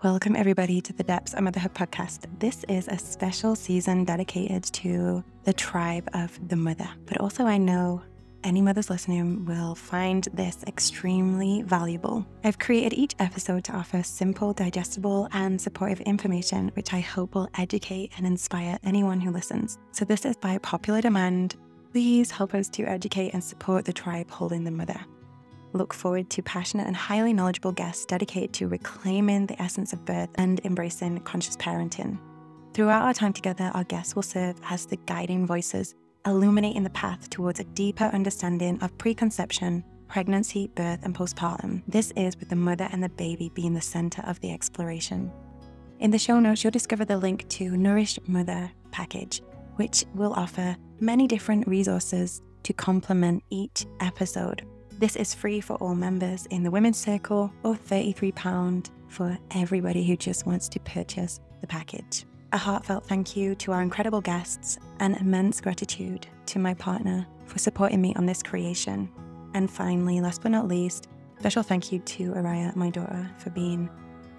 Welcome, everybody, to the Depths of Motherhood podcast. This is a special season dedicated to the tribe of the mother. But also, I know any mothers listening will find this extremely valuable. I've created each episode to offer simple, digestible, and supportive information, which I hope will educate and inspire anyone who listens. So, this is by popular demand. Please help us to educate and support the tribe holding the mother. Look forward to passionate and highly knowledgeable guests dedicated to reclaiming the essence of birth and embracing conscious parenting. Throughout our time together, our guests will serve as the guiding voices, illuminating the path towards a deeper understanding of preconception, pregnancy, birth, and postpartum. This is with the mother and the baby being the center of the exploration. In the show notes, you'll discover the link to Nourished Mother package, which will offer many different resources to complement each episode. This is free for all members in the Women's Circle, or £33 for everybody who just wants to purchase the package. A heartfelt thank you to our incredible guests and immense gratitude to my partner for supporting me on this creation. And finally, last but not least, special thank you to Araya, my daughter, for being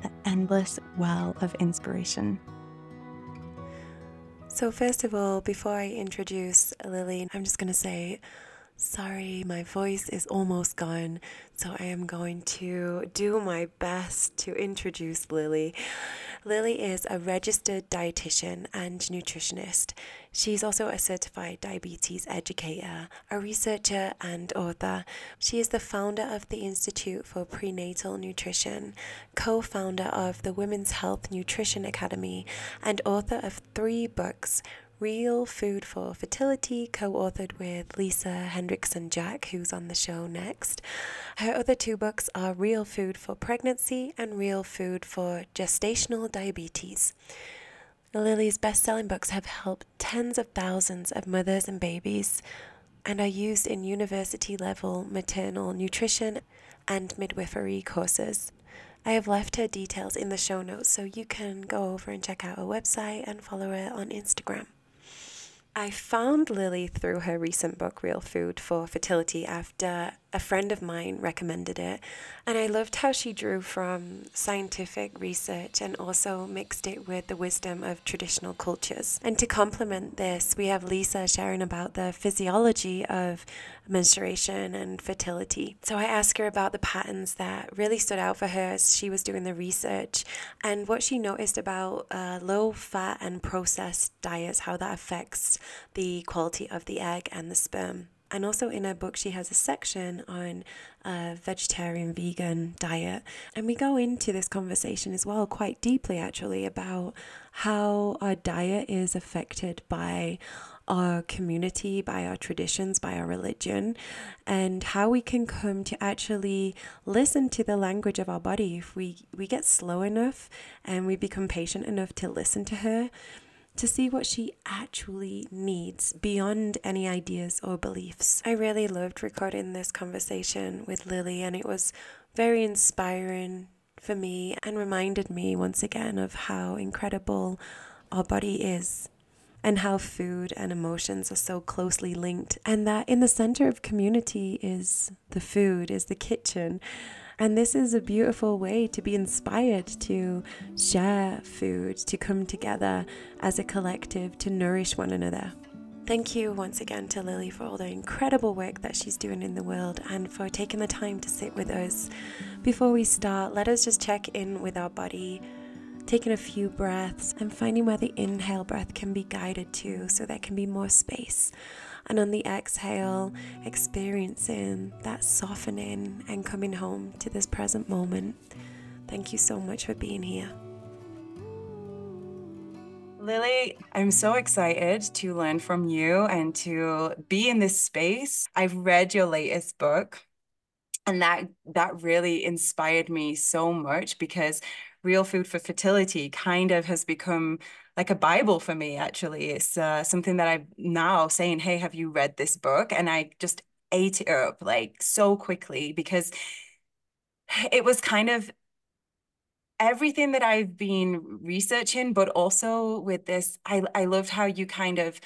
the endless well of inspiration. So first of all, before I introduce Lily, I'm just going to say, sorry, my voice is almost gone, so I am going to do my best to introduce Lily. Lily is a registered dietitian and nutritionist. She's also a certified diabetes educator, a researcher and author. She is the founder of the Institute for Prenatal Nutrition, co-founder of the Women's Health Nutrition Academy, and author of 3 books: Real Food for Fertility, co-authored with Lisa Hendrickson-Jack, who's on the show next. Her other 2 books are Real Food for Pregnancy and Real Food for Gestational Diabetes. Lily's best-selling books have helped tens of thousands of mothers and babies and are used in university-level maternal nutrition and midwifery courses. I have left her details in the show notes so you can go over and check out her website and follow her on Instagram. I found Lily through her recent book, Real Food for Fertility, after a friend of mine recommended it, and I loved how she drew from scientific research and also mixed it with the wisdom of traditional cultures. And to complement this, we have Lisa sharing about the physiology of menstruation and fertility. So I asked her about the patterns that really stood out for her as she was doing the research, and what she noticed about low-fat and processed diets, how that affects the quality of the egg and the sperm. And also in her book, she has a section on a vegetarian vegan diet. And we go into this conversation as well quite deeply, actually, about how our diet is affected by our community, by our traditions, by our religion, and how we can come to actually listen to the language of our body if we get slow enough and we become patient enough to listen to her, to see what she actually needs beyond any ideas or beliefs. I really loved recording this conversation with Lily, and it was very inspiring for me and reminded me once again of how incredible our body is and how food and emotions are so closely linked, and that in the center of community is the food, is the kitchen. And this is a beautiful way to be inspired to share food, to come together as a collective, to nourish one another. Thank you once again to Lily for all the incredible work that she's doing in the world and for taking the time to sit with us. Before we start, let us just check in with our body, taking a few breaths and finding where the inhale breath can be guided to so there can be more space. And on the exhale, experiencing that softening and coming home to this present moment. Thank you so much for being here. Lily, I'm so excited to learn from you and to be in this space. I've read your latest book, and that really inspired me so much, because Real Food for Fertility kind of has become like a Bible for me, actually. It's something that I'm now saying, hey, have you read this book? And I just ate it up like so quickly, because it was kind of everything that I've been researching, but also with this, I loved how you kind of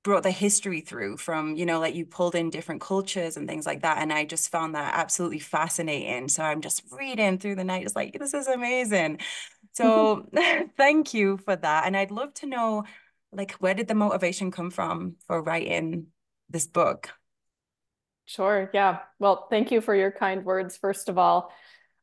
brought the history through from, like you pulled in different cultures and things like that. And I just found that absolutely fascinating. So I'm just reading through the night, just like, this is amazing. So thank you for that. And I'd love to know, like, where did the motivation come from for writing this book? Sure. Yeah. Well, thank you for your kind words, first of all.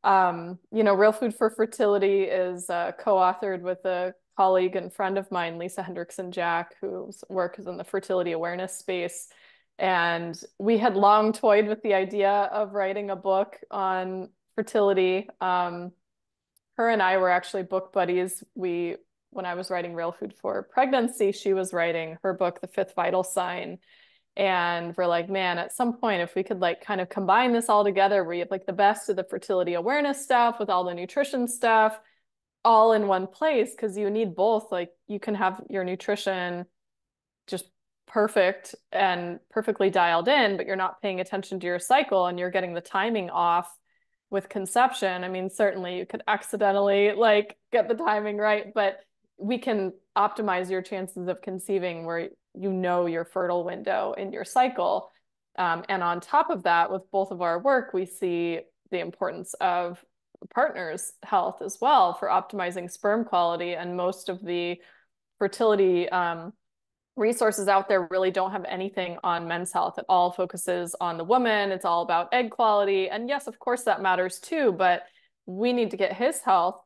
Real Food for Fertility is co-authored with a colleague and friend of mine, Lisa Hendrickson Jack, whose work is in the fertility awareness space. And we had long toyed with the idea of writing a book on fertility. Her and I were actually book buddies. When I was writing Real Food for Pregnancy, she was writing her book, The Fifth Vital Sign. And we're like, man, at some point, if we could like kind of combine this all together, where you have like the best of the fertility awareness stuff with all the nutrition stuff all in one place, because you need both. Like you can have your nutrition just perfect and perfectly dialed in, but you're not paying attention to your cycle and you're getting the timing off with conception. I mean, certainly you could accidentally like get the timing right, but we can optimize your chances of conceiving where you know your fertile window in your cycle. And on top of that, with both of our work, we see the importance of partners' health as well for optimizing sperm quality. And most of the fertility resources out there really don't have anything on men's health. It all focuses on the woman. It's all about egg quality. And yes, of course, that matters too, but we need to get his health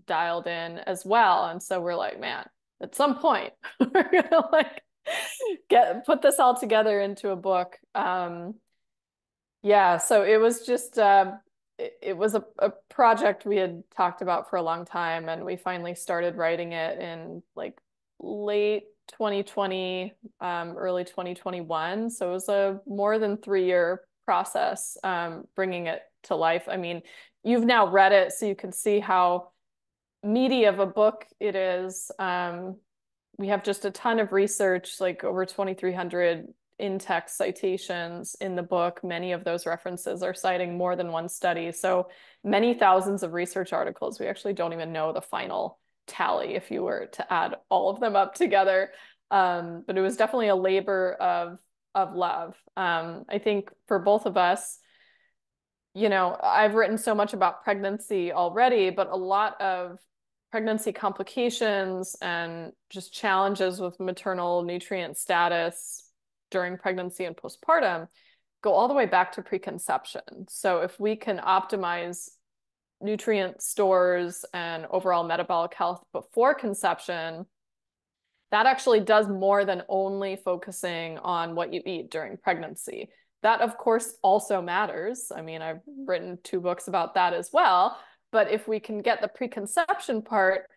dialed in as well. And so we're like, man, at some point, we're gonna like put this all together into a book. Yeah, so it was just it was a project we had talked about for a long time, and we finally started writing it in like late 2020, early 2021. So it was a more than 3 year process, bringing it to life. I mean, you've now read it, so you can see how meaty of a book it is. We have just a ton of research, like over 2,300 in-text citations in the book. Many of those references are citing more than one study. So many thousands of research articles. We actually don't even know the final tally if you were to add all of them up together. But it was definitely a labor of love. I think for both of us, I've written so much about pregnancy already, but a lot of pregnancy complications and just challenges with maternal nutrient status during pregnancy and postpartum go all the way back to preconception. So if we can optimize nutrient stores and overall metabolic health before conception, that actually does more than only focusing on what you eat during pregnancy. That, of course, also matters. I mean, I've written 2 books about that as well. But if we can get the preconception part,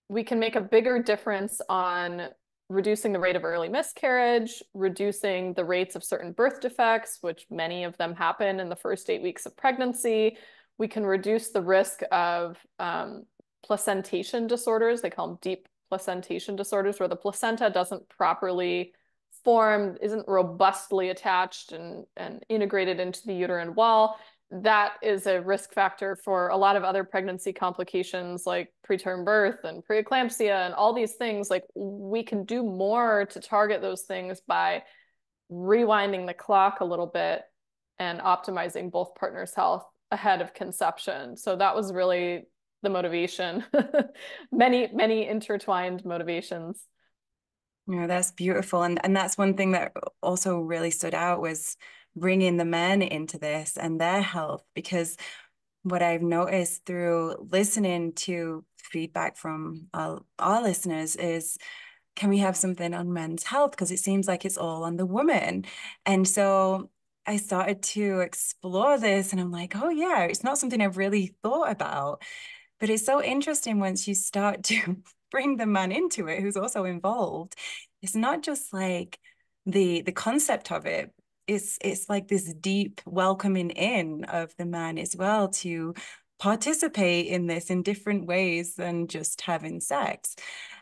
we can make a bigger difference on reducing the rate of early miscarriage, reducing the rates of certain birth defects, which many of them happen in the first 8 weeks of pregnancy. We can reduce the risk of placentation disorders. They call them deep placentation disorders, where the placenta doesn't properly form, isn't robustly attached and integrated into the uterine wall. That is a risk factor for a lot of other pregnancy complications like preterm birth and preeclampsia and all these things. Like we can do more to target those things by rewinding the clock a little bit and optimizing both partners' health ahead of conception. So that was really the motivation. Many intertwined motivations. That's beautiful. And that's one thing that also really stood out was bringing the men into this and their health, because what I've noticed through listening to feedback from our listeners is, can we have something on men's health? Because it seems like it's all on the woman. And so I started to explore this and I'm like, oh yeah, it's not something I've really thought about. But it's so interesting once you start to bring the man into it, who's also involved. It's not just like the concept of it. It's like this deep welcoming in of the man as well to participate in this in different ways than just having sex.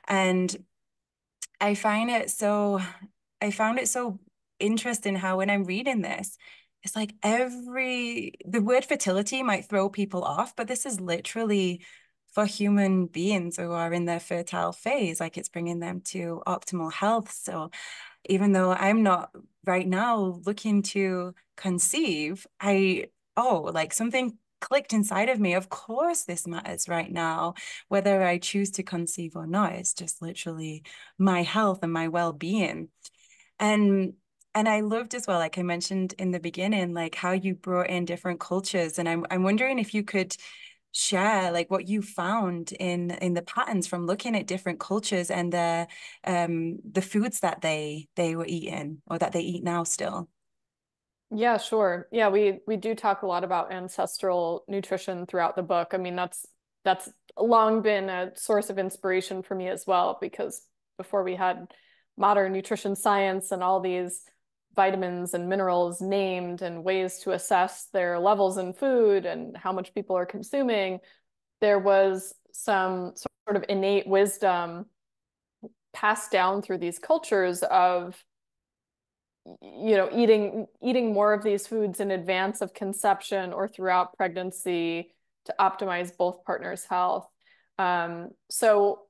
And I find it so I found it so interesting how when I'm reading this, it's like the word fertility might throw people off, but this is literally for human beings who are in their fertile phase, like it's bringing them to optimal health. So even though I'm not right now looking to conceive, like something clicked inside of me. Of course, this matters right now, whether I choose to conceive or not. It's just literally my health and my well-being. And I loved as well, like I mentioned in the beginning, like how you brought in different cultures. And I'm wondering if you could share like what you found in the patterns from looking at different cultures and the foods that they were eating or that they eat now still. Yeah, sure. Yeah, we do talk a lot about ancestral nutrition throughout the book. I mean, that's long been a source of inspiration for me as well, because before we had modern nutrition science and all these vitamins and minerals named and ways to assess their levels in food and how much people are consuming, there was some sort of innate wisdom passed down through these cultures of eating more of these foods in advance of conception or throughout pregnancy to optimize both partners' health. So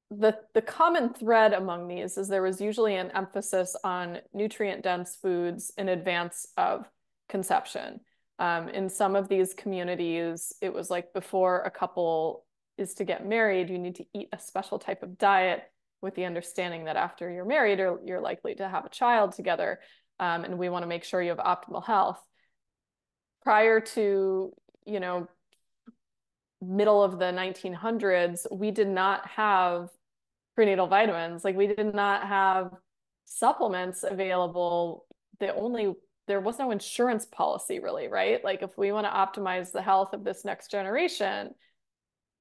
the common thread among these is there was usually an emphasis on nutrient-dense foods in advance of conception. In some of these communities, it was like before a couple is to get married, you need to eat a special type of diet with the understanding that after you're married, or you're likely to have a child together, and we want to make sure you have optimal health. Prior to, middle of the 1900s, we did not have prenatal vitamins. Like we did not have supplements available. There was no insurance policy really, right? Like if we want to optimize the health of this next generation,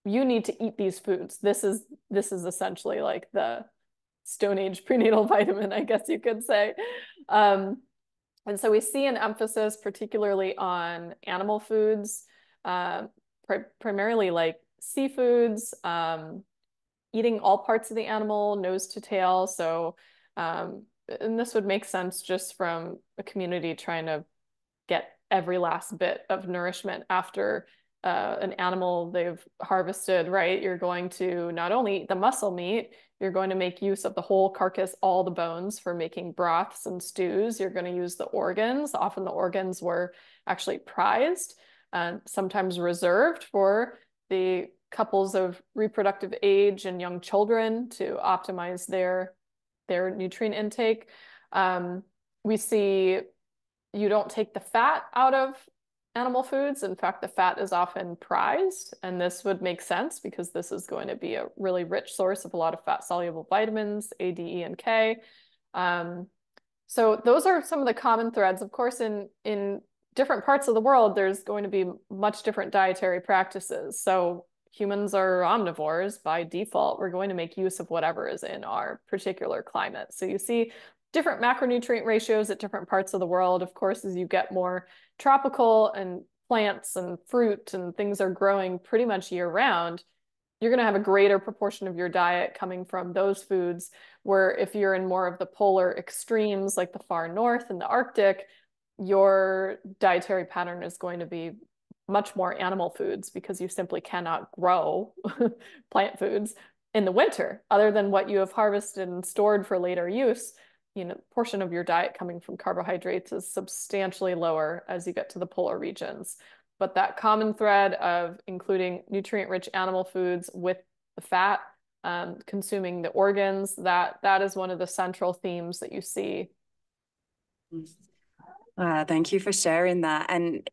you need to eat these foods. This is essentially like the Stone Age prenatal vitamin, I guess you could say. And so we see an emphasis particularly on animal foods, primarily like seafoods, eating all parts of the animal, nose to tail. So, and this would make sense just from a community trying to get every last bit of nourishment after an animal they've harvested, right? You're going to not only eat the muscle meat, you're going to make use of the whole carcass, all the bones for making broths and stews. You're going to use the organs. Often the organs were actually prized and sometimes reserved for the couples of reproductive age and young children to optimize their nutrient intake. We see you don't take the fat out of animal foods. In fact, the fat is often prized, and this would make sense because this is going to be a really rich source of a lot of fat-soluble vitamins, A, D, E, and K. So those are some of the common threads. Of course, in different parts of the world, there's going to be much different dietary practices. So humans are omnivores by default. We're going to make use of whatever is in our particular climate. So you see different macronutrient ratios at different parts of the world. Of course, as you get more tropical and plants and fruit and things are growing pretty much year round, you're going to have a greater proportion of your diet coming from those foods. Where if you're in more of the polar extremes, like the far north and the Arctic, your dietary pattern is going to be much more animal foods because you simply cannot grow plant foods in the winter other than what you have harvested and stored for later use. Portion of your diet coming from carbohydrates is substantially lower as you get to the polar regions. But that common thread of including nutrient-rich animal foods with the fat, consuming the organs, that is one of the central themes that you see. Thank you for sharing that. And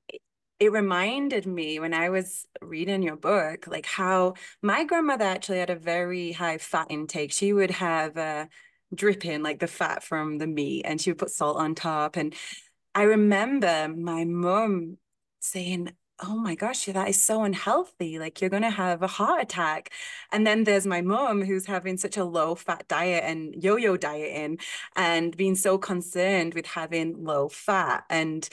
it reminded me when I was reading your book, like how my grandmother actually had a very high fat intake. She would have dripping like the fat from the meat and she would put salt on top. And I remember my mom saying, oh my gosh, that is so unhealthy. Like you're going to have a heart attack. And then there's my mom who's having such a low fat diet and yo-yo dieting and being so concerned with having low fat. And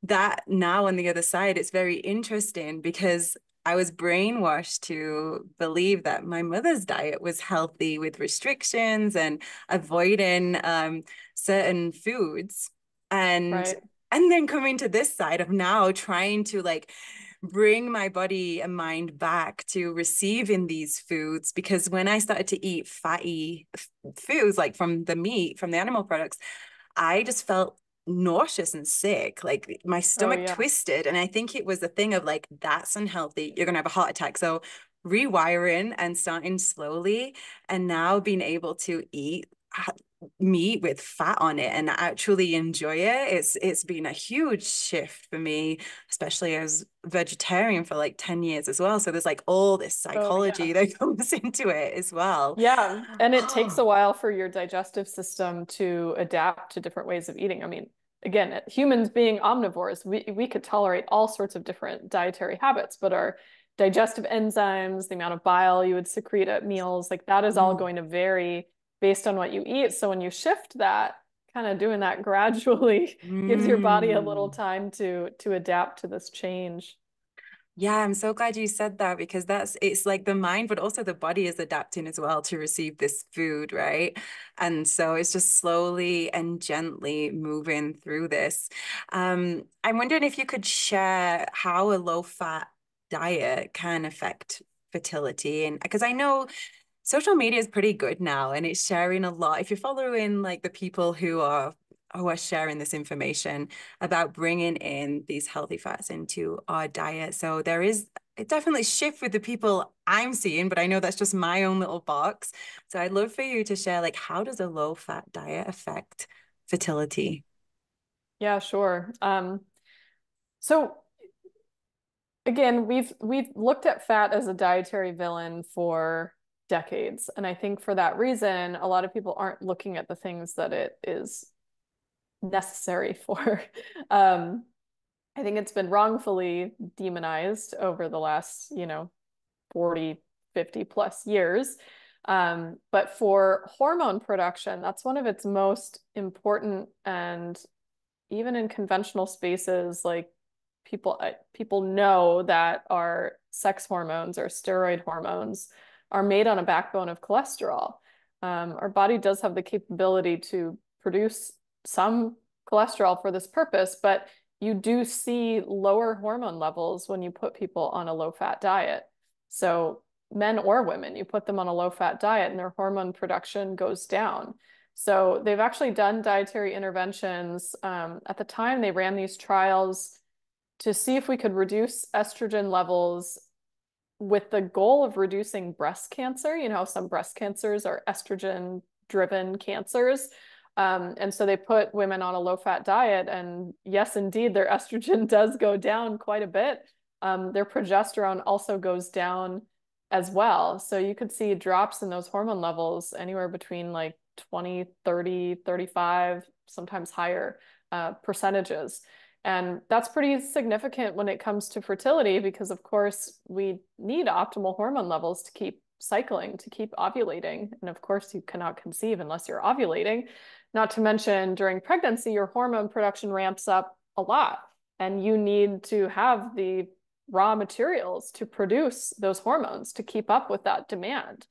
that now on the other side, it's very interesting because I was brainwashed to believe that my mother's diet was healthy with restrictions and avoiding certain foods. And Right. and then coming to this side of now trying to like bring my body and mind back to receiving these foods. Because when I started to eat fatty foods, like from the meat, from the animal products, I just felt nauseous and sick. Like my stomach twisted. And I think it was the thing of like, that's unhealthy. You're going to have a heart attack. So rewiring and starting slowly, and now being able to eat meat with fat on it and actually enjoy it, it's been a huge shift for me, especially as vegetarian for like 10 years as well. So there's like all this psychology that comes into it as well. Yeah, and it takes a while for your digestive system to adapt to different ways of eating. I mean, again, humans being omnivores, we could tolerate all sorts of different dietary habits, but our digestive enzymes, the amount of bile you would secrete at meals, like that is all going to vary based on what you eat. So when you shift that, kind of doing that gradually gives your body a little time to adapt to this change. Yeah, I'm so glad you said that, because it's like the mind, but also the body is adapting as well to receive this food, right? And so it's just slowly and gently moving through this. I'm wondering if you could share how a low-fat diet can affect fertility. And because I know social media is pretty good now and it's sharing a lot. If you're following like the people who are sharing this information about bringing in these healthy fats into our diet. So there is it definitely shift with the people I'm seeing, but I know that's just my own little box. So I'd love for you to share, like, how does a low fat diet affect fertility? Yeah, sure. So again, we've looked at fat as a dietary villain for decades, and I think for that reason, a lot of people aren't looking at the things that it is necessary for. I think it's been wrongfully demonized over the last, 40, 50 plus years. But for hormone production, that's one of its most important, and even in conventional spaces, like people know that our sex hormones or steroid hormones are made on a backbone of cholesterol. Our body does have the capability to produce some cholesterol for this purpose, but you do see lower hormone levels when you put people on a low-fat diet. So men or women, you put them on a low-fat diet and their hormone production goes down. So they've actually done dietary interventions. At the time, they ran these trials to see if we could reduce estrogen levels with the goal of reducing breast cancer. You know, some breast cancers are estrogen-driven cancers. And so they put women on a low-fat diet, and yes, indeed, their estrogen does go down quite a bit. Their progesterone also goes down as well. So you could see drops in those hormone levels anywhere between like 20, 30, 35, sometimes higher percentages. And that's pretty significant when it comes to fertility, because of course we need optimal hormone levels to keep cycling, to keep ovulating. And of course you cannot conceive unless you're ovulating. Not to mention during pregnancy, your hormone production ramps up a lot, and you need to have the raw materials to produce those hormones to keep up with that demand.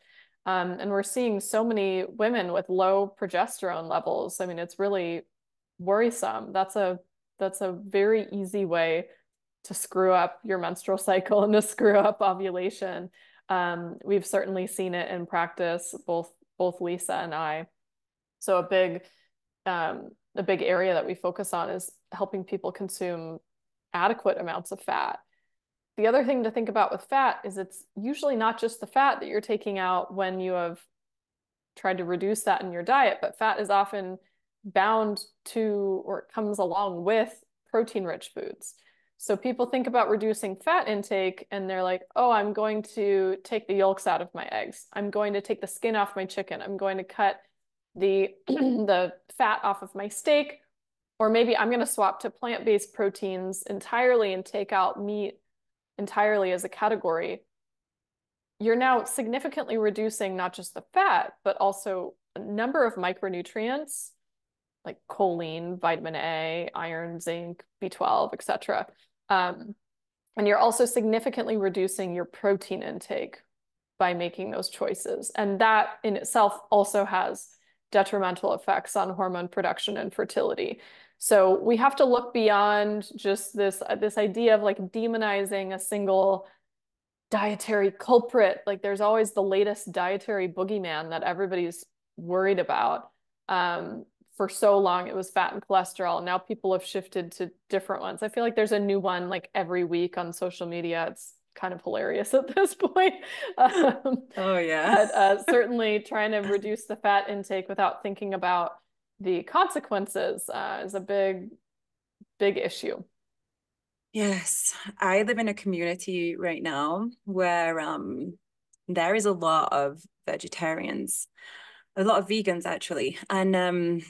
And we're seeing so many women with low progesterone levels. I mean, it's really worrisome. That's a very easy way to screw up your menstrual cycle and to screw up ovulation. We've certainly seen it in practice, both Lisa and I. So a big area that we focus on is helping people consume adequate amounts of fat. The other thing to think about with fat is it's usually not just the fat that you're taking out when you have tried to reduce that in your diet, but fat is often bound to, or it comes along with, protein-rich foods. So people think about reducing fat intake and they're like, oh, I'm going to take the yolks out of my eggs. I'm going to take the skin off my chicken. I'm going to cut the the fat off of my steak, or maybe I'm going to swap to plant-based proteins entirely and take out meat entirely as a category. You're now significantly reducing not just the fat, but also a number of micronutrients like choline, vitamin A, iron, zinc, B12, etc. And you're also significantly reducing your protein intake by making those choices. And that in itself also has detrimental effects on hormone production and fertility. So we have to look beyond just this idea of like demonizing a single dietary culprit. Like there's always the latest dietary boogeyman that everybody's worried about. For so long, it was fat and cholesterol. Now people have shifted to different ones. I feel like there's a new one like every week on social media. It's kind of hilarious at this point. Oh, yeah. But certainly trying to reduce the fat intake without thinking about the consequences is a big, big issue. Yes, I live in a community right now where there is a lot of vegetarians, a lot of vegans actually, and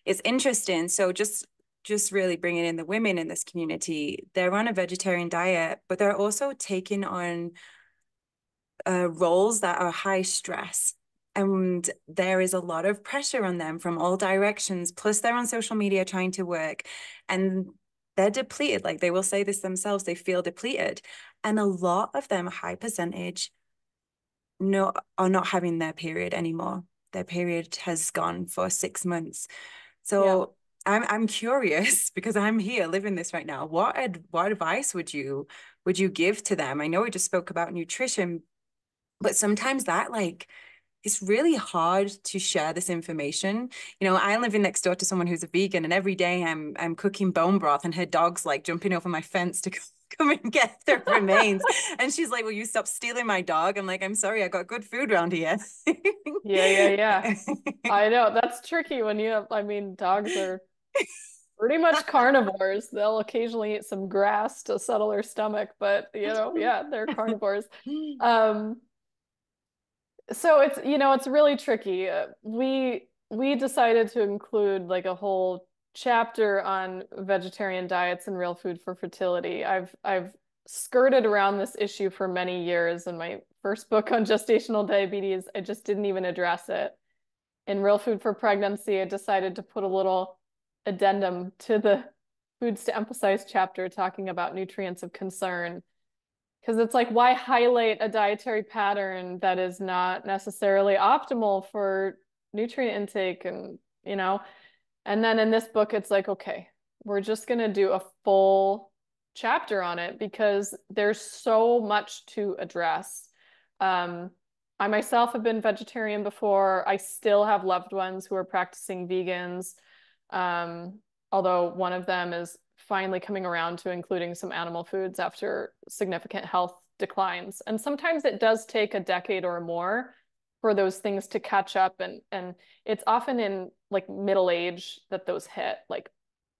it's interesting. So just really bringing in the women in this community, they're on a vegetarian diet, but they're also taking on roles that are high stress. And there is a lot of pressure on them from all directions. Plus, they're on social media trying to work and they're depleted. Like they will say this themselves, they feel depleted. And a lot of them, a high percentage, are not having their period anymore. Their period has gone for 6 months. So I'm curious because I'm here living this right now. What advice would you give to them? I know we just spoke about nutrition, but sometimes that like it's really hard to share this information. You know, I'm living next door to someone who's a vegan, and every day I'm cooking bone broth, and her dog's like jumping over my fence to come and get the remains. And she's like, "Will you stop stealing my dog?" I'm like, "I'm sorry, I got good food around here." Yeah. I know that's tricky when you have, I mean, dogs are pretty much carnivores. They'll occasionally eat some grass to settle their stomach, but yeah, they're carnivores. Um, so it's really tricky. We decided to include like a whole chapter on vegetarian diets and real food for fertility. I've skirted around this issue for many years. In my first book on gestational diabetes, I just didn't even address it. In Real Food for Pregnancy, I decided to put a little addendum to the foods to emphasize chapter talking about nutrients of concern. Because it's like, why highlight a dietary pattern that is not necessarily optimal for nutrient intake? And then in this book, it's like, okay, we're just going to do a full chapter on it because there's so much to address. I myself have been vegetarian before. I still have loved ones who are practicing vegans, although one of them is finally coming around to including some animal foods after significant health declines. And sometimes it does take a decade or more for those things to catch up. And it's often in like middle age that those hit, like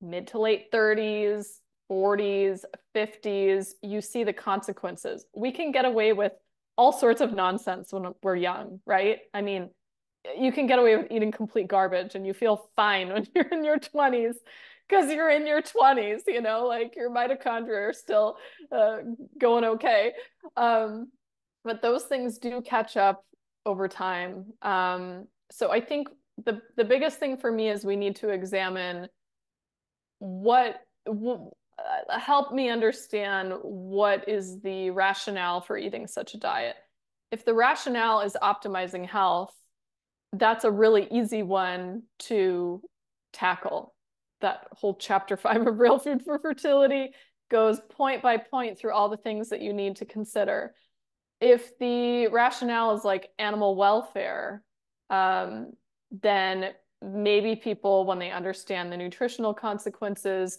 mid to late 30s, 40s, 50s. You see the consequences. We can get away with all sorts of nonsense when we're young, right? I mean, you can get away with eating complete garbage and you feel fine when you're in your 20s because you're in your 20s, like your mitochondria are still going okay. But those things do catch up over time. So I think the biggest thing for me is we need to examine help me understand what is the rationale for eating such a diet. If the rationale is optimizing health, that's a really easy one to tackle. That whole chapter 5 of Real Food for Fertility goes point by point through all the things that you need to consider. If the rationale is like animal welfare, then maybe people, when they understand the nutritional consequences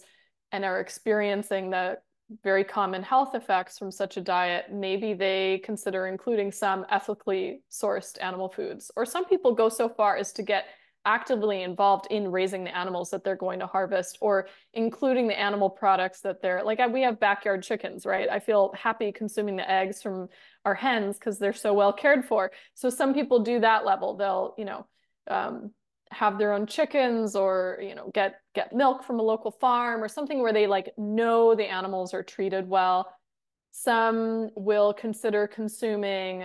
and are experiencing the very common health effects from such a diet, maybe they consider including some ethically sourced animal foods. Or some people go so far as to get actively involved in raising the animals that they're going to harvest or including the animal products that they're like. We have backyard chickens, right? I feel happy consuming the eggs from our hens because they're so well cared for. So some people do that level. They'll, have their own chickens or, get milk from a local farm or something where they like know the animals are treated well. Some will consider consuming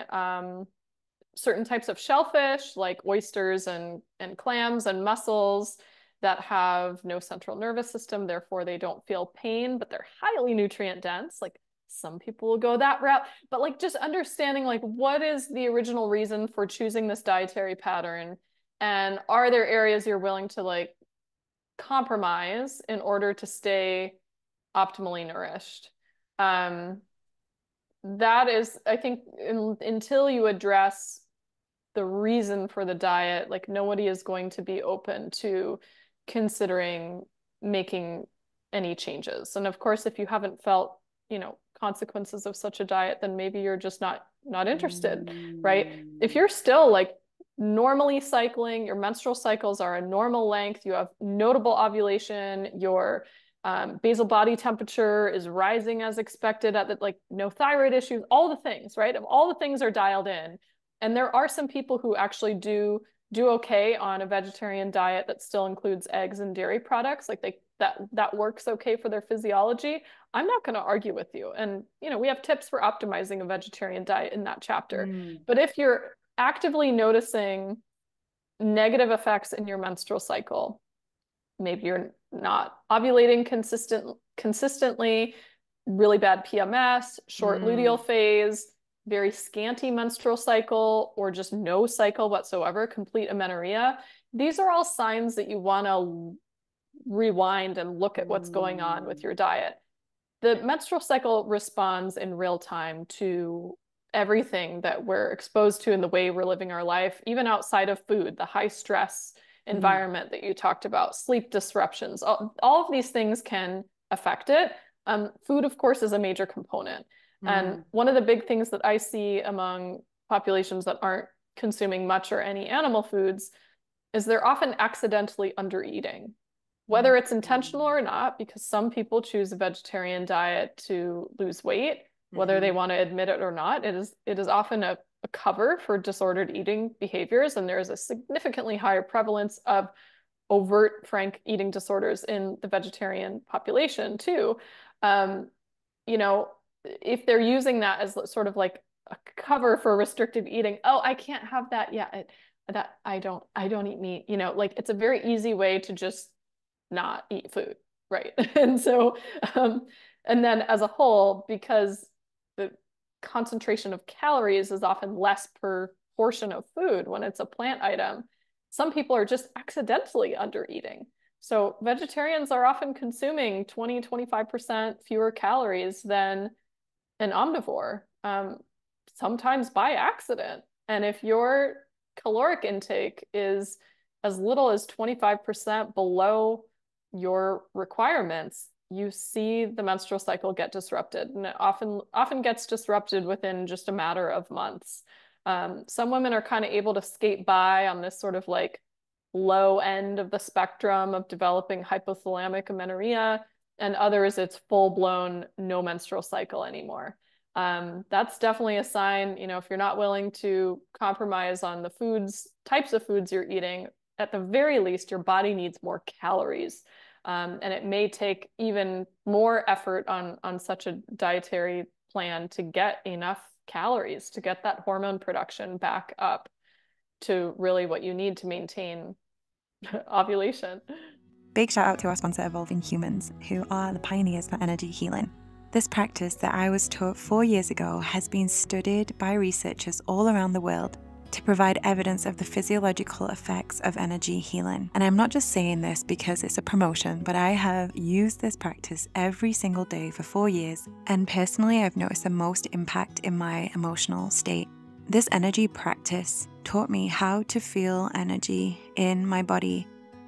certain types of shellfish like oysters and clams and mussels that have no central nervous system, therefore they don't feel pain, but they're highly nutrient dense. Like some people will go that route, but like just understanding like what is the original reason for choosing this dietary pattern, and are there areas you're willing to like compromise in order to stay optimally nourished. That is, I think, until you address the reason for the diet, like nobody is going to be open to considering making any changes. And of course, if you haven't felt, consequences of such a diet, then maybe you're just not interested, right? If you're still like normally cycling, your menstrual cycles are a normal length, you have notable ovulation, your basal body temperature is rising as expected, like no thyroid issues, all the things, right? All the things are dialed in. And there are some people who actually do okay on a vegetarian diet that still includes eggs and dairy products. Like that works okay for their physiology. I'm not going to argue with you. And we have tips for optimizing a vegetarian diet in that chapter. But if you're actively noticing negative effects in your menstrual cycle, maybe you're not ovulating consistently, really bad PMS, short luteal phase, very scanty menstrual cycle, or just no cycle whatsoever, complete amenorrhea. These are all signs that you want to rewind and look at what's going on with your diet. The menstrual cycle responds in real time to everything that we're exposed to in the way we're living our life, even outside of food, the high stress environment that you talked about, sleep disruptions, all of these things can affect it. Food, of course, is a major component. And one of the big things that I see among populations that aren't consuming much or any animal foods is they're often accidentally under-eating, whether it's intentional or not, because some people choose a vegetarian diet to lose weight, whether they want to admit it or not. It is often a cover for disordered eating behaviors, and there is a significantly higher prevalence of overt, frank eating disorders in the vegetarian population too. If they're using that as sort of like a cover for restrictive eating, oh, I can't have that. Yeah, I don't eat meat. Like it's a very easy way to just not eat food, right? And so, and then as a whole, because the concentration of calories is often less per portion of food when it's a plant item, some people are just accidentally under eating. So vegetarians are often consuming 20-25% fewer calories than an omnivore, sometimes by accident. And if your caloric intake is as little as 25% below your requirements, you see the menstrual cycle get disrupted, and it often gets disrupted within just a matter of months. Some women are kind of able to skate by on this sort of like low end of the spectrum of developing hypothalamic amenorrhea, and others it's full-blown no menstrual cycle anymore. That's definitely a sign, if you're not willing to compromise on the types of foods you're eating, at the very least, your body needs more calories. And it may take even more effort on such a dietary plan to get enough calories, to get that hormone production back up to really what you need to maintain ovulation. Big shout out to our sponsor, Evolving Humans, who are the pioneers for energy healing. This practice that I was taught 4 years ago has been studied by researchers all around the world to provide evidence of the physiological effects of energy healing. And I'm not just saying this because it's a promotion, but I have used this practice every single day for 4 years, and personally I've noticed the most impact in my emotional state. This energy practice taught me how to feel energy in my body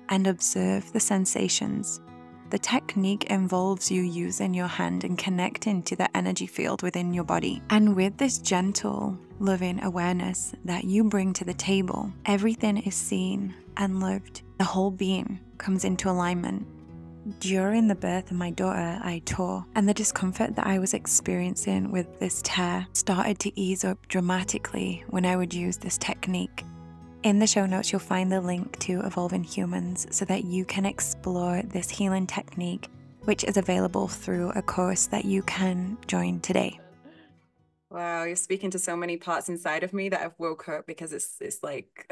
and observe the sensations. The technique involves you using your hand and connecting to the energy field within your body. And with this gentle, loving awareness that you bring to the table, everything is seen and lived. The whole being comes into alignment. During the birth of my daughter, I tore, and the discomfort that I was experiencing with this tear started to ease up dramatically when I would use this technique. In the show notes, you'll find the link to Evolving Humans so that you can explore this healing technique, which is available through a course that you can join today. Wow, you're speaking to so many parts inside of me that I've woke up, because it's like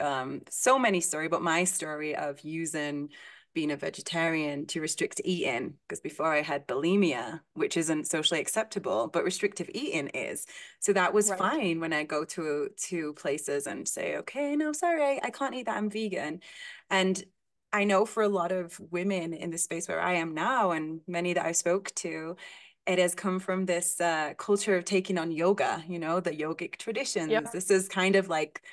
so many stories, but my story of using being a vegetarian to restrict eating, because before I had bulimia, which isn't socially acceptable, but restrictive eating is. So that was fine when I go to places and say, okay, no, sorry, I can't eat that, I'm vegan. And I know for a lot of women in the space where I am now, and many that I spoke to, it has come from this culture of taking on yoga, you know, the yogic traditions. Yep. This is kind of like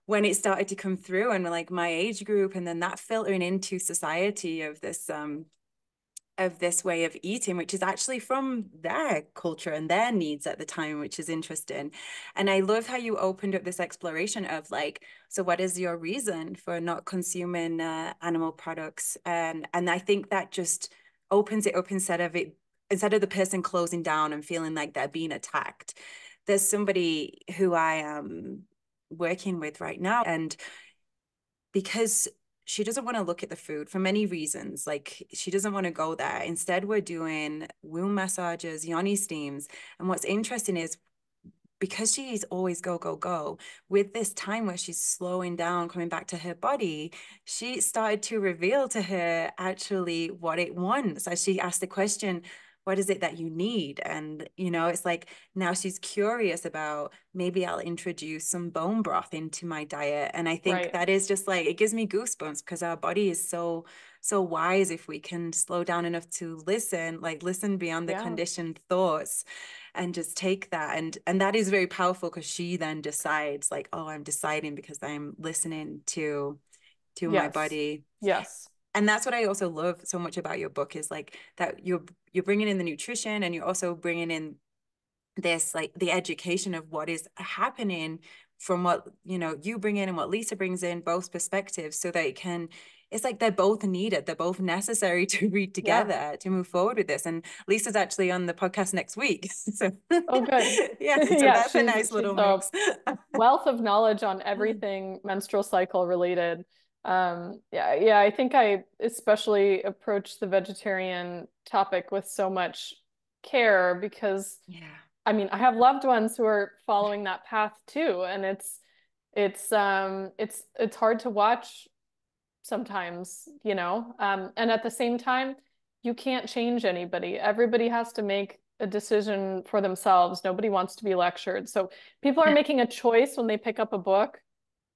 when it started to come through, and like my age group, and then that filtering into society of this way of eating, which is actually from their culture and their needs at the time, which is interesting. And I love how you opened up this exploration of like, so what is your reason for not consuming animal products? And I think that just opens it up, instead of the person closing down and feeling like they're being attacked. There's somebody who I am working with right now, and because she doesn't want to look at the food for many reasons. Like, she doesn't want to go there. Instead, we're doing womb massages, yoni steams. And what's interesting is, because she's always go, go, go, with this time where she's slowing down, coming back to her body, she started to reveal to her actually what it wants. As she asked the question, what is it that you need? And, you know, it's like now she's curious about, maybe I'll introduce some bone broth into my diet. And I think Right. that is just like, it gives me goosebumps, because our body is so wise if we can slow down enough to listen, like listen beyond the conditioned thoughts, and just take that. And that is very powerful, because she then decides like, oh, I'm deciding because I'm listening to my body. Yes. And that's what I also love so much about your book, is like that you're bringing in the nutrition, and you're also bringing in this, like, the education of what is happening from what, you know, you bring in and what Lisa brings in, both perspectives, so that it's like they're both needed, they're both necessary to read together to move forward with this. And Lisa's actually on the podcast next week. So Oh, good. yeah, so Yeah, that's a nice little mix. Wealth of knowledge on everything menstrual cycle related. Yeah, I think I especially approach the vegetarian topic with so much care, because I mean, I have loved ones who are following that path too, and it's hard to watch sometimes, you know. And at the same time, you can't change anybody. Everybody has to make a decision for themselves. Nobody wants to be lectured. So people are making a choice when they pick up a book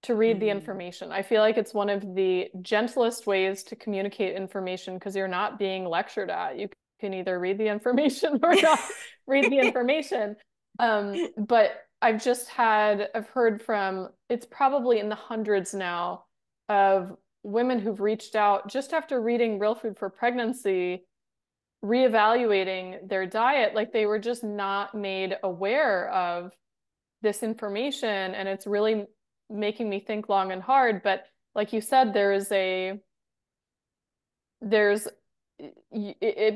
to read the information. I feel like it's one of the gentlest ways to communicate information, because you're not being lectured at. You can either read the information or not read the information. But I've heard from, it's probably in the hundreds now, of women who've reached out just after reading Real Food for Pregnancy, reevaluating their diet, like they were just not made aware of this information. And it's really making me think long and hard. But like you said, it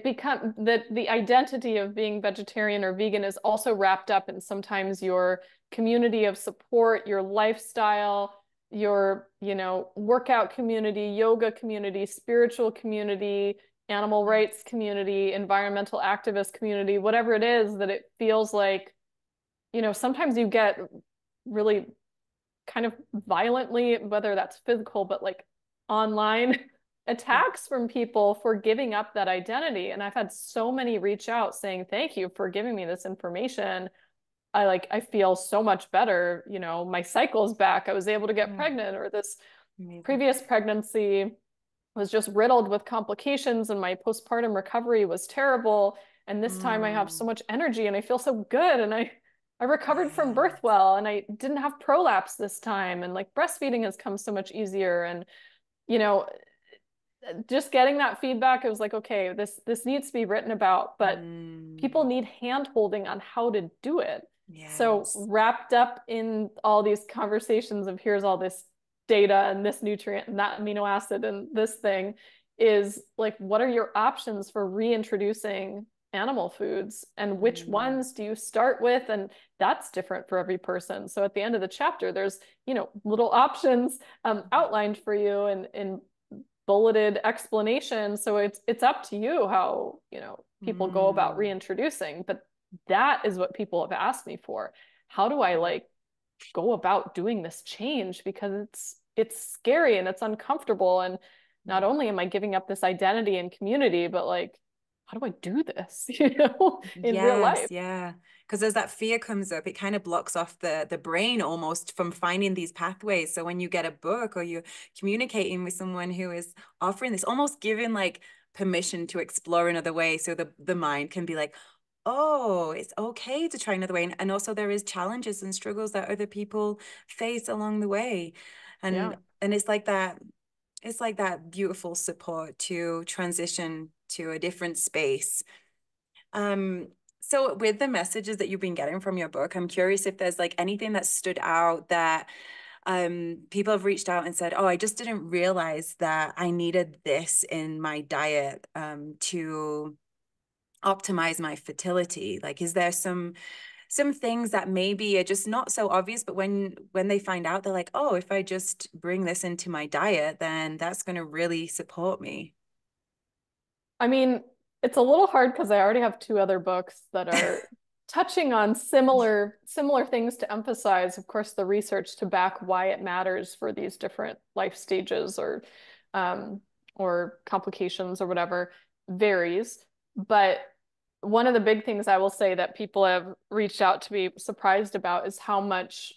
become that the identity of being vegetarian or vegan is also wrapped up in sometimes your community of support, your lifestyle, your, you know, workout community, yoga community, spiritual community, animal rights community, environmental activist community, whatever it is, that it feels like, you know, sometimes you get really kind of violently, whether that's physical, but like online attacks from people for giving up that identity. And I've had so many reach out saying, thank you for giving me this information. I feel so much better. You know, my cycle's back. I was able to get pregnant, or this previous pregnancy was just riddled with complications and my postpartum recovery was terrible. And this time I have so much energy and I feel so good. And I recovered from birth well, and I didn't have prolapse this time. And like breastfeeding has come so much easier. And, you know, just getting that feedback, it was like, okay, this needs to be written about, but people need hand holding on how to do it. So wrapped up in all these conversations of here's all this data and this nutrient and that amino acid and this thing, is like, what are your options for reintroducing animal foods, and which ones do you start with? And that's different for every person. So at the end of the chapter, there's, you know, little options outlined for you in bulleted explanation. So it's up to you how, you know, people go about reintroducing. But that is what people have asked me for. How do I like go about doing this change? Because it's scary and it's uncomfortable. And not only am I giving up this identity and community, but like, how do I do this, you know, in real life? Yeah. Because as that fear comes up, it kind of blocks off the brain almost from finding these pathways. So when you get a book or you're communicating with someone who is offering this, almost giving like permission to explore another way, so the mind can be like, oh, it's okay to try another way. And also there is challenges and struggles that other people face along the way. And it's like that beautiful support to transition to a different space. So with the messages that you've been getting from your book, I'm curious if there's like anything that stood out that people have reached out and said, oh, I just didn't realize that I needed this in my diet to optimize my fertility. Like, is there some things that maybe are just not so obvious, but when they find out, they're like, oh, if I just bring this into my diet, then that's going to really support me. I mean, it's a little hard because I already have two other books that are touching on similar things to emphasize, of course, the research to back why it matters for these different life stages or complications or whatever varies. But one of the big things I will say that people have reached out to be surprised about is how much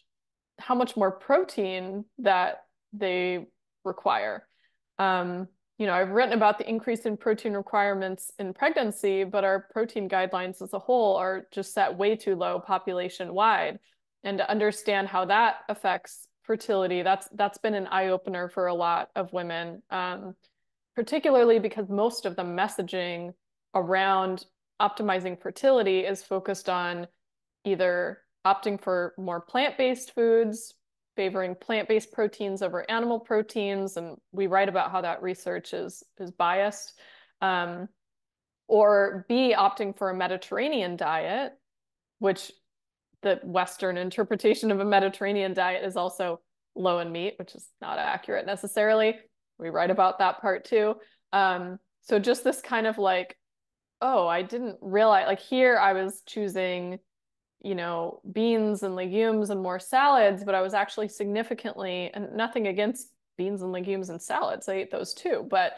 more protein that they require. You know, I've written about the increase in protein requirements in pregnancy, but our protein guidelines as a whole are just set way too low population wide. And to understand how that affects fertility, that's been an eye-opener for a lot of women, particularly because most of the messaging around optimizing fertility is focused on either opting for more plant-based foods, favoring plant-based proteins over animal proteins, and we write about how that research is biased, or B, opting for a Mediterranean diet, which the Western interpretation of a Mediterranean diet is also low in meat, which is not accurate necessarily. We write about that part too. So just this kind of like, oh, I didn't realize, like here I was choosing, you know, beans and legumes and more salads, but I was actually significantly, and nothing against beans and legumes and salads, I ate those too, but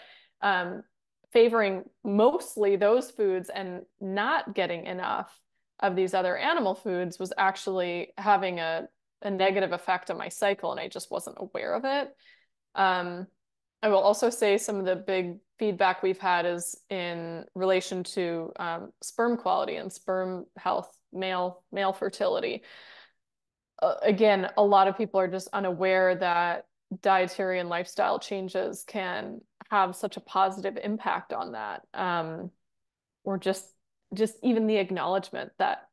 favoring mostly those foods and not getting enough of these other animal foods was actually having a negative effect on my cycle, and I just wasn't aware of it. I will also say some of the big feedback we've had is in relation to sperm quality and sperm health, male fertility. Again, a lot of people are just unaware that dietary and lifestyle changes can have such a positive impact on that, or just even the acknowledgement that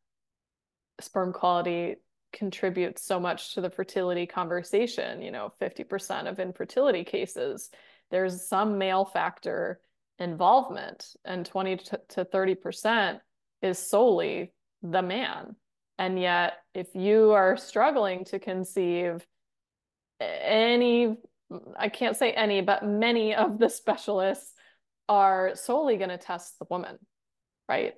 sperm quality contributes so much to the fertility conversation. You know, 50% of infertility cases, there's some male factor involvement, and 20 to 30% is solely the man. And yet, if you are struggling to conceive, I can't say any, but many of the specialists are solely going to test the woman, right?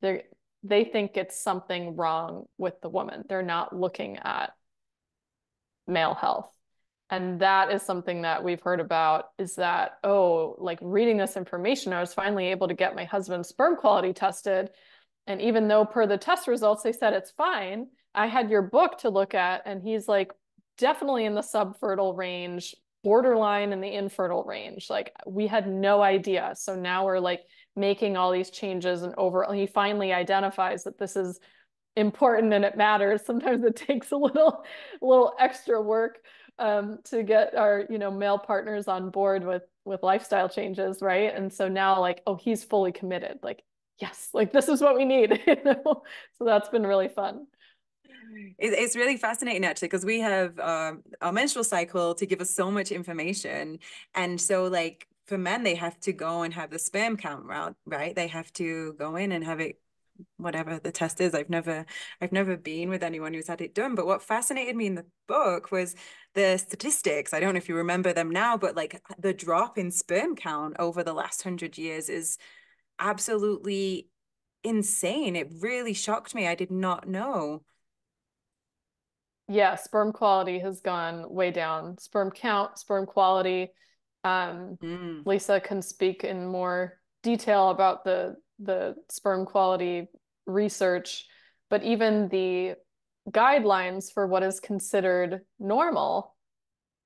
They think it's something wrong with the woman. They're not looking at male health. And that is something that we've heard about, is that, oh, like reading this information, I was finally able to get my husband's sperm quality tested. And even though per the test results, they said it's fine, I had your book to look at, and he's like definitely in the subfertile range, borderline in the infertile range. Like we had no idea. So now we're like making all these changes, and he finally identifies that this is important and it matters. Sometimes it takes a little extra work to get our, you know, male partners on board with lifestyle changes, right? And so now like, oh, he's fully committed. Like, yes, like this is what we need, you know? So that's been really fun. It's really fascinating actually, because we have our menstrual cycle to give us so much information, and so like for men they have to go and have the sperm count route, right? They have to go in and have it, whatever the test is. I've never been with anyone who's had it done, but what fascinated me in the book was the statistics. I don't know if you remember them now, but like the drop in sperm count over the last 100 years is absolutely insane. It really shocked me. I did not know. Yeah, sperm quality has gone way down. Sperm count, sperm quality. Lisa can speak in more detail about the the sperm quality research, but even the guidelines for what is considered normal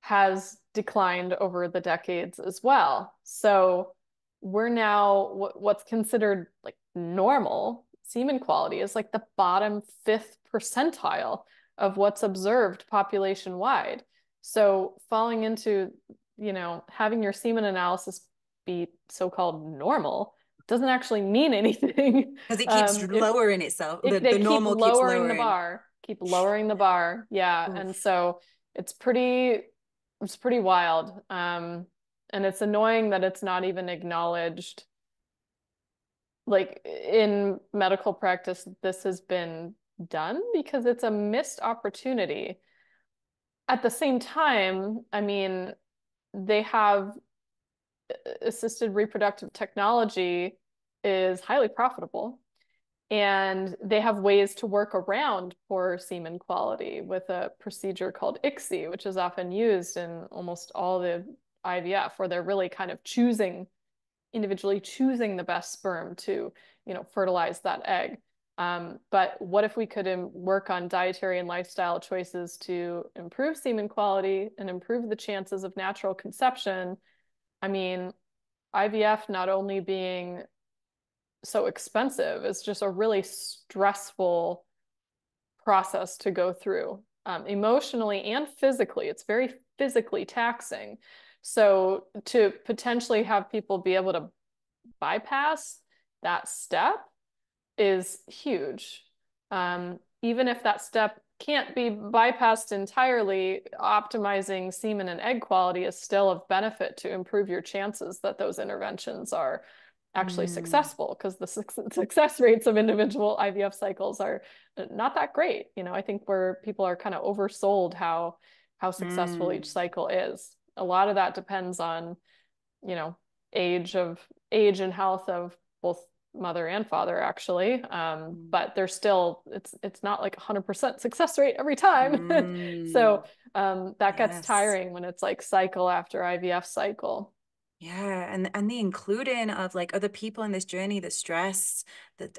has declined over the decades as well. So we're now what's considered like normal semen quality is like the bottom 5th percentile of what's observed population wide. So falling into, having your semen analysis be so-called normal doesn't actually mean anything. Because it keeps lowering itself. They The keep normal keeps lowering the lowering. bar, keep lowering the bar. Yeah. Oof. And so it's pretty wild. And it's annoying that it's not even acknowledged. Like in medical practice, this has been done because it's a missed opportunity. At the same time, I mean, they have assisted reproductive technology is highly profitable. And they have ways to work around poor semen quality with a procedure called ICSI, which is often used in almost all the IVF, where they're really kind of individually choosing the best sperm to, fertilize that egg. But what if we could work on dietary and lifestyle choices to improve semen quality and improve the chances of natural conception? I mean, IVF not only being so expensive, it's just a really stressful process to go through, emotionally and physically. It's very physically taxing. So to potentially have people be able to bypass that step is huge. Even if that step can't be bypassed entirely, optimizing semen and egg quality is still of benefit to improve your chances that those interventions are actually successful, because the success rates of individual IVF cycles are not that great. I think where people are kind of oversold how successful each cycle is. A lot of that depends on, age and health of both mother and father, actually. But there's still, it's not like 100% success rate every time. So that gets tiring when it's like cycle after IVF cycle. Yeah, and the including of like other people in this journey, the stress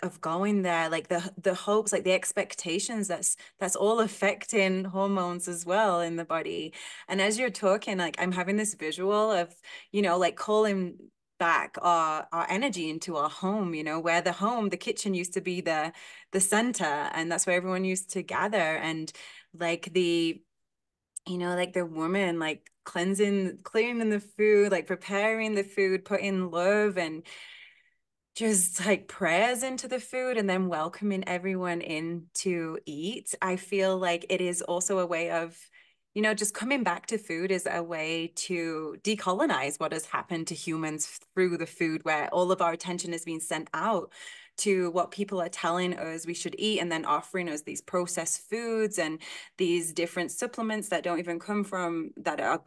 of going there, like the hopes, like the expectations, that's all affecting hormones as well in the body. And as you're talking, like I'm having this visual of, like calling back our energy into our home, where the kitchen used to be the center, and that's where everyone used to gather. And like like the woman, like cleaning the food, like preparing the food, putting love and just like prayers into the food, and then welcoming everyone in to eat. I feel like it is also a way of, just coming back to food is a way to decolonize what has happened to humans through the food, where all of our attention is being sent out to what people are telling us we should eat, and then offering us these processed foods and these different supplements that don't even come from, that are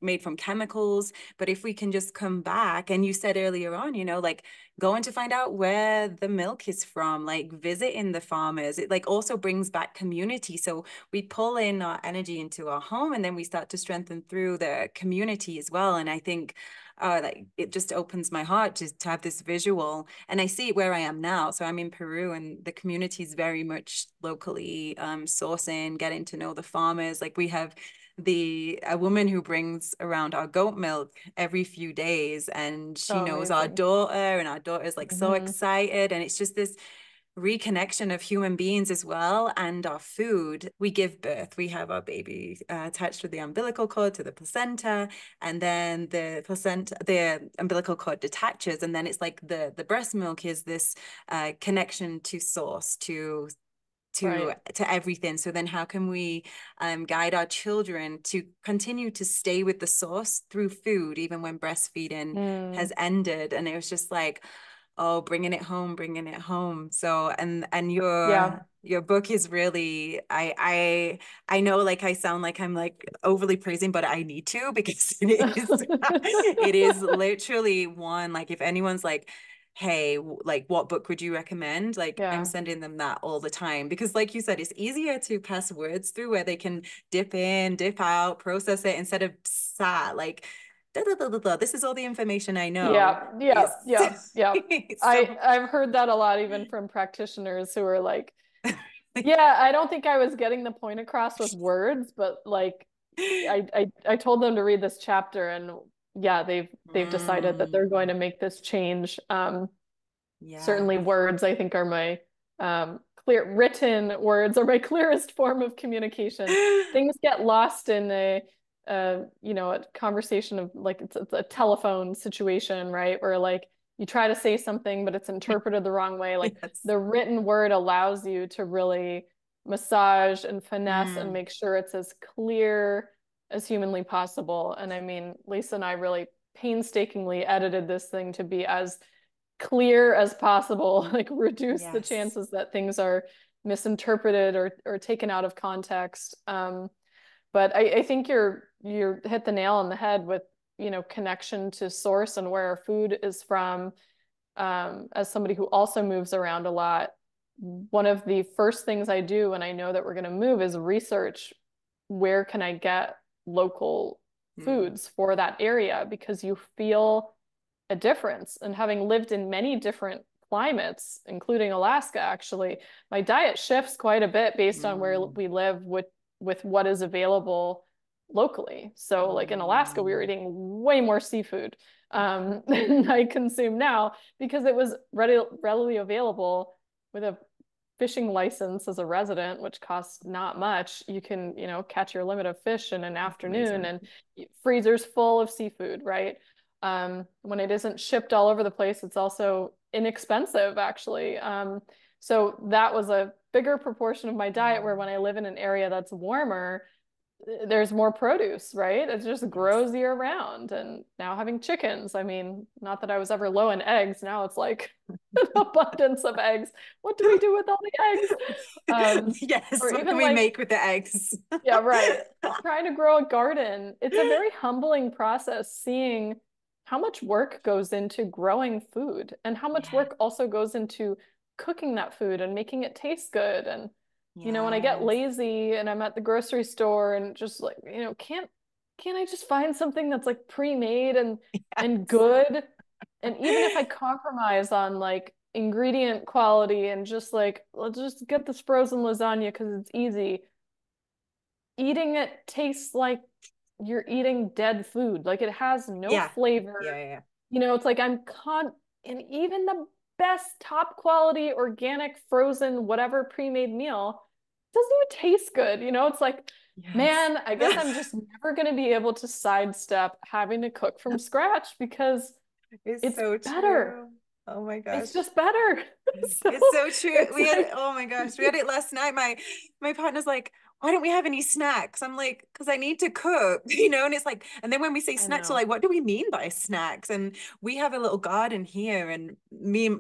made from chemicals. But if we can just come back, and you said earlier on, like going to find out where the milk is from, like visiting the farmers, it like also brings back community. So we pull in our energy into our home, and then we start to strengthen through the community as well. And I think like it just opens my heart to have this visual, and I see it where I am now. So I'm in Peru, and the community is very much locally sourcing, getting to know the farmers. Like we have a woman who brings around our goat milk every few days, and she knows our daughter, and our daughter's like so excited. And it's just this reconnection of human beings as well, and our food. We give birth, we have our baby attached with the umbilical cord to the placenta, and then the umbilical cord detaches, and then it's like the breast milk is this connection to source, to everything. So then how can we guide our children to continue to stay with the source through food, even when breastfeeding has ended? And it was just like, oh, bringing it home. So, and your book is really, I know, like I sound like I'm like overly praising, but I need to, because it is literally one, like if anyone's like, hey, like what book would you recommend? Like I'm sending them that all the time, because like you said, it's easier to pass words through where they can dip in, dip out, process it, instead of like This is all the information I know. Yeah. I've heard that a lot, even from practitioners who are like, yeah, I don't think I was getting the point across with words, but like I told them to read this chapter, and yeah, they've decided that they're going to make this change. Certainly words, I think, are my written words are my clearest form of communication. Things get lost in a conversation of like it's a telephone situation, right? Where like you try to say something, but it's interpreted the wrong way. Like the written word allows you to really massage and finesse and make sure it's as clear as humanly possible. And I mean, Lisa and I really painstakingly edited this thing to be as clear as possible, like reduce the chances that things are misinterpreted or taken out of context. But I think you hit the nail on the head with, connection to source and where our food is from. As somebody who also moves around a lot, one of the first things I do when I know that we're going to move is research where can I get local foods for that area, because you feel a difference. And having lived in many different climates, including Alaska, actually, my diet shifts quite a bit based on where we live with what is available locally. So like in Alaska, we were eating way more seafood than I consume now, because it was readily available. With a fishing license as a resident, which costs not much, you can, catch your limit of fish in an afternoon, and freezers full of seafood, right? When it isn't shipped all over the place, it's also inexpensive, actually. So that was a bigger proportion of my diet, where when I live in an area that's warmer, there's more produce, right? It just grows year round. And now having chickens, I mean, not that I was ever low in eggs. Now it's like an abundance of eggs. What do we do with all the eggs? What can we make with the eggs? Yeah, right. Trying to grow a garden. It's a very humbling process, seeing how much work goes into growing food, and how much work also goes into cooking that food and making it taste good. And when I get lazy and I'm at the grocery store and just like, can't I just find something that's like pre-made and good? And even if I compromise on like ingredient quality and just like, let's just get this frozen lasagna because it's easy, eating it tastes like you're eating dead food. Like it has no flavor. It's like and even the best top quality organic frozen whatever pre-made meal doesn't even taste good. It's like, man, I guess I'm just never going to be able to sidestep having to cook from scratch, because it's so better. True. Oh my gosh. It's just better. It's so true. Oh my gosh, we had it last night. My partner's like, why don't we have any snacks? I'm like, because I need to cook, and it's like, and then when we say snacks, we're like, what do we mean by snacks? And we have a little garden here, and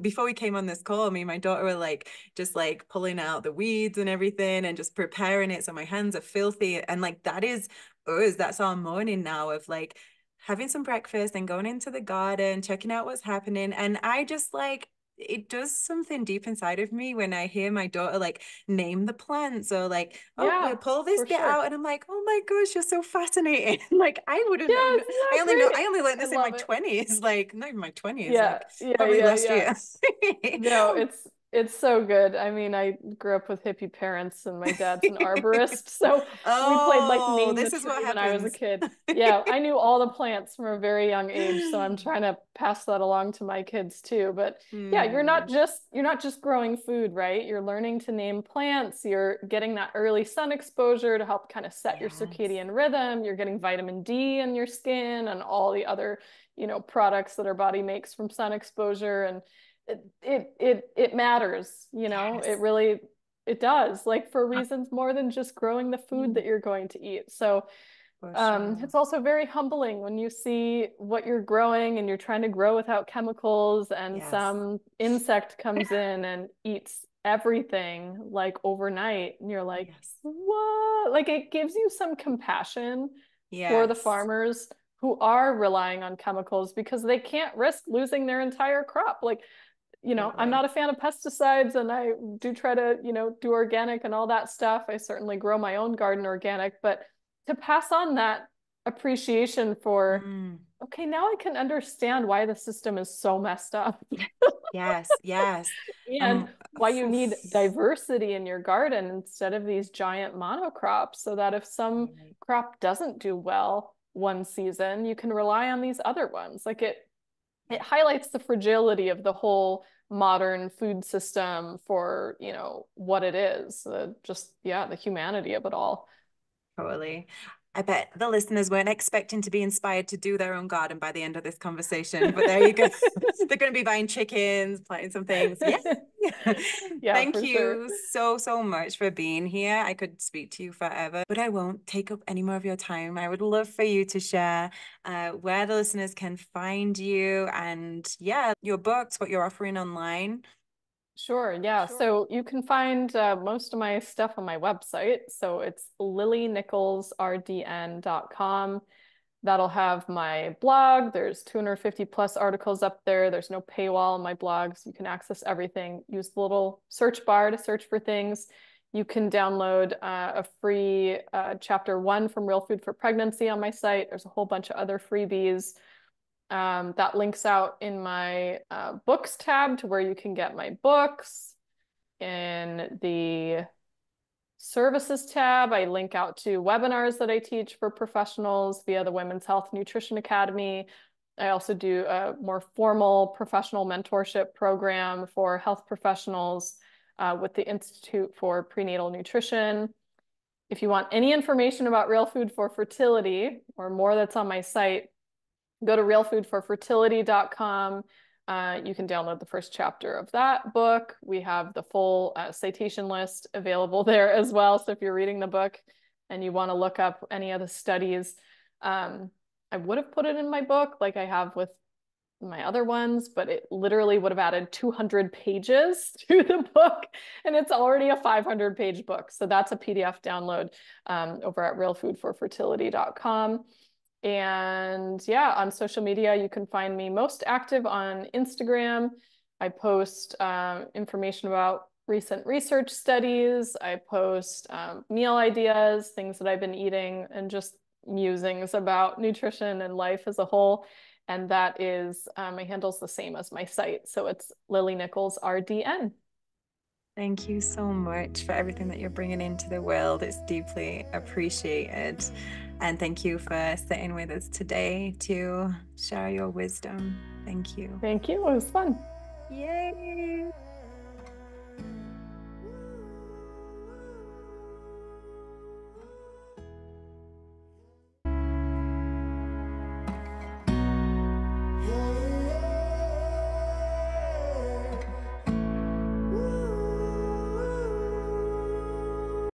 before we came on this call, me and my daughter were like, just like pulling out the weeds and everything and just preparing it. So my hands are filthy. And like, that is us. That's our morning now, of like having some breakfast and going into the garden, checking out what's happening. And I just like, it does something deep inside of me when I hear my daughter like name the plants, or like, we'll pull this bit out, and I'm like, oh my gosh, you're so fascinating. Like I wouldn't know. I only learned this in my 20s, like not even my 20s, probably last year. No, it's so good. I mean, I grew up with hippie parents, and my dad's an arborist, so we played like name the tree when I was a kid. Yeah, I knew all the plants from a very young age, so I'm trying to pass that along to my kids too. But yeah, you're not just growing food, right? You're learning to name plants. You're getting that early sun exposure to help kind of set your circadian rhythm. You're getting vitamin D in your skin and all the other, products that our body makes from sun exposure. And it matters, it does, like for reasons more than just growing the food that you're going to eat. So it's also very humbling when you see what you're growing and you're trying to grow without chemicals, and some insect comes in and eats everything like overnight, and you're like, what? Like it gives you some compassion for the farmers who are relying on chemicals, because they can't risk losing their entire crop. Like, I'm not a fan of pesticides, and I do try to, do organic and all that stuff. I certainly grow my own garden organic, but to pass on that appreciation for okay, now I can understand why the system is so messed up. Yes, yes. And why you need diversity in your garden instead of these giant monocrops, so that if some crop doesn't do well one season, you can rely on these other ones. Like it highlights the fragility of the whole modern food system for, you know, what it is. Just, yeah, the humanity of it all. Totally. I bet the listeners weren't expecting to be inspired to do their own garden by the end of this conversation, but there you go. They're going to be buying chickens, planting some things. Yeah. Yeah, Thank for sure. you so much for being here. I could speak to you forever, but I won't take up any more of your time. I would love for you to share where the listeners can find you and, yeah, your books, what you're offering online. Sure, yeah. So you can find most of my stuff on my website. So it's lilynicholsrdn.com. That'll have my blog. There's 250 plus articles up there. There's no paywall on my blog, so you can access everything. Use the little search bar to search for things. You can download a free chapter 1 from Real Food for Pregnancy on my site. There's a whole bunch of other freebies. That links out in my books tab to where you can get my books. In the services tab, I link out to webinars that I teach for professionals via the Women's Health Nutrition Academy. I also do a more formal professional mentorship program for health professionals with the Institute for Prenatal Nutrition. If you want any information about Real Food for Fertility or more that's on my site, go to realfoodforfertility.com. You can download the first chapter of that book. We have the full citation list available there as well. So if you're reading the book and you want to look up any of the studies, I would have put it in my book like I have with my other ones, but it literally would have added 200 pages to the book, and it's already a 500-page book. So that's a PDF download over at realfoodforfertility.com. And yeah, on social media, you can find me most active on Instagram. I post information about recent research studies. I post meal ideas, things that I've been eating, and just musings about nutrition and life as a whole. And that is, my handle's the same as my site. So it's Lily Nichols RDN. Thank you so much for everything that you're bringing into the world. It's deeply appreciated. And thank you for sitting with us today to share your wisdom. Thank you. Thank you. It was fun. Yay.